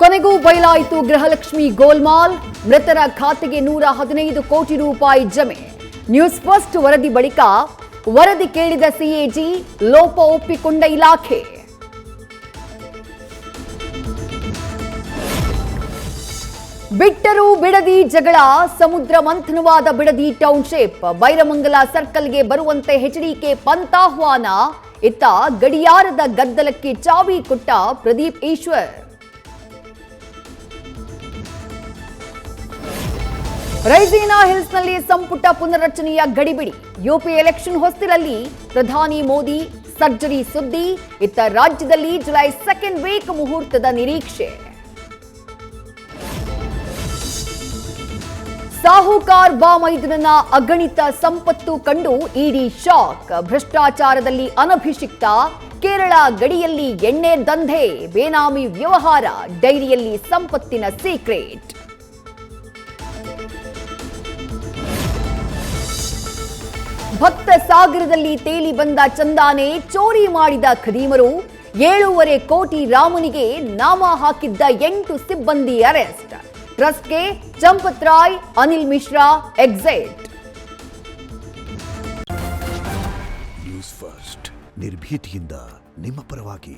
ಕೊನೆಗೂ ಬಯಲಾಯಿತು ಗೃಹಲಕ್ಷ್ಮಿ ಗೋಲ್ಮಾಲ್. ಮೃತರ ಖಾತೆಗೆ 115 ಕೋಟಿ ರೂಪಾಯಿ ಜಮೆ. ನ್ಯೂಸ್ ಫಸ್ಟ್ ವರದಿ ಬಳಿಕ ವರದಿ ಕೇಳಿದ ಸಿಎಜಿ, ಲೋಪ ಒಪ್ಪಿಕೊಂಡ ಇಲಾಖೆ. ಬಿಟ್ಟರು ಬಿಡದಿ ಜಗಳ, ಸಮುದ್ರ ಮಂಥನವಾದ ಬಿಡದಿ ಟೌನ್ಶಿಪ್. ಬೈರಮಂಗಲ ಸರ್ಕಲ್ಗೆ ಬರುವಂತೆ ಎಚ್ಡಿಕೆ ಪಂತಾಹ್ವಾನ. ಇತ್ತ ಗಡಿಯಾರದ ಗದ್ದಲಕ್ಕೆ ಚಾವಿ ಕೊಟ್ಟ ಪ್ರದೀಪ್ ಈಶ್ವರ್. ರೈಸಿನಾ ಹಿಲ್ಸ್ನಲ್ಲಿ ಸಂಪುಟ ಪುನರ್ರಚನೆಯ ಗಡಿಬಿಡಿ. ಯುಪಿ ಎಲೆಕ್ಷನ್ ಹೊಸ್ತಿಲಲ್ಲಿ ಪ್ರಧಾನಿ ಮೋದಿ ಸರ್ಜರಿ ಸುದ್ದಿ. ಇತ್ತ ರಾಜ್ಯದಲ್ಲಿ ಜುಲೈ 2nd ವೀಕ್ ಮುಹೂರ್ತದ ನಿರೀಕ್ಷೆ. ಸಾಹುಕಾರ್ ಬಾಮೈದನನ ಅಗಣಿತ ಸಂಪತ್ತು ಕಂಡು ಇಡಿ ಶಾಕ್. ಭ್ರಷ್ಟಾಚಾರದಲ್ಲಿ ಅನಭಿಷಿಕ್ತ. ಕೇರಳ ಗಡಿಯಲ್ಲಿ ಎಣ್ಣೆ ದಂಧೆ, ಬೇನಾಮಿ ವ್ಯವಹಾರ, ಡೈರಿಯಲ್ಲಿ ಸಂಪತ್ತಿನ ಸೀಕ್ರೆಟ್. ಭಕ್ತ ಸಾಗರದಲ್ಲಿ ತೇಲಿ ಬಂದ ಚಂದಾನೆ ಚೋರಿ ಮಾಡಿದ ಖದೀಮರು. 7.5 ಕೋಟಿ ರಾಮನಿಗೆ ನಾಮ ಹಾಕಿದ್ದ 8 ಸಿಬ್ಬಂದಿ ಅರೆಸ್ಟ್. ಟ್ರಸ್ಟ್ಗೆ Champat Rai, Anil Mishra exit. News first ನಿರ್ಭೀತಿಯಿಂದ ನಿಮ್ಮ ಪರವಾಗಿ.